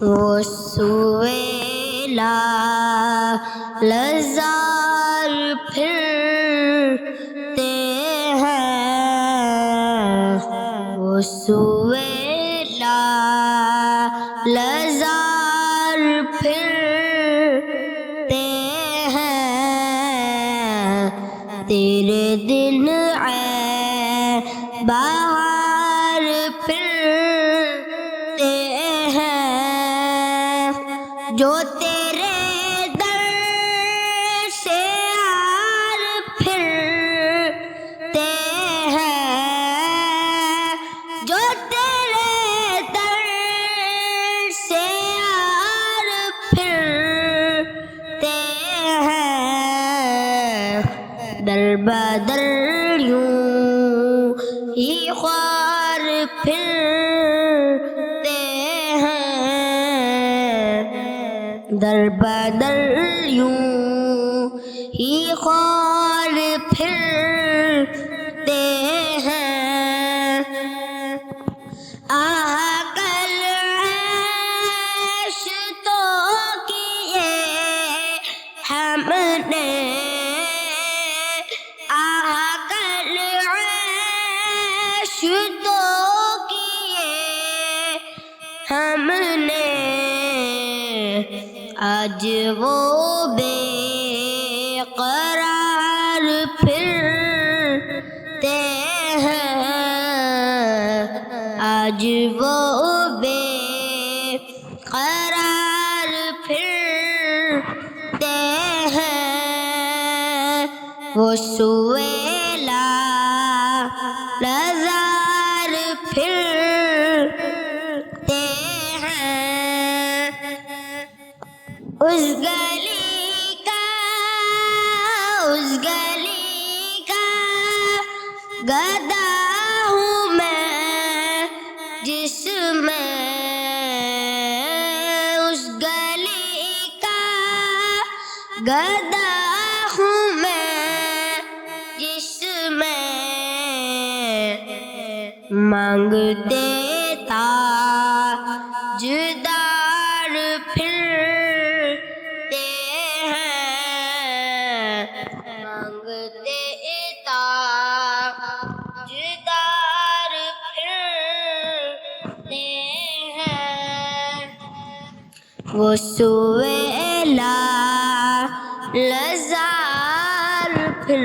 وہ سویلا لزار پھرتے ہیں، وہ سویلا لزار پھرتے ہیں، تیرے دن بہار پھرتے ہیں، جو تیرے در سے آر پھرتے ہیں، جو تیرے در سے آر پھرتے ہیں، در بدر یوں ہی خوار پھرتے ہیں، در بدر یوں ہی خوار پھرتے ہیں، کل عیش تو کیے ہم نے، کل عیش تو کیے ہم نے، آج وہ بے قرار پھرتے ہیں، آج وہ بے قرار پھرتے ہیں، وہ سویلا لزار پھرتے ہیں، اس گلی کا گدا ہوں میں، جس میں اس گلی کا گدا ہوں میں، جس میں مانگتے تاجدار پھرتے ہیں، مانگتے تاجدار پھرتے ہیں، وہ سویلا لزار پھر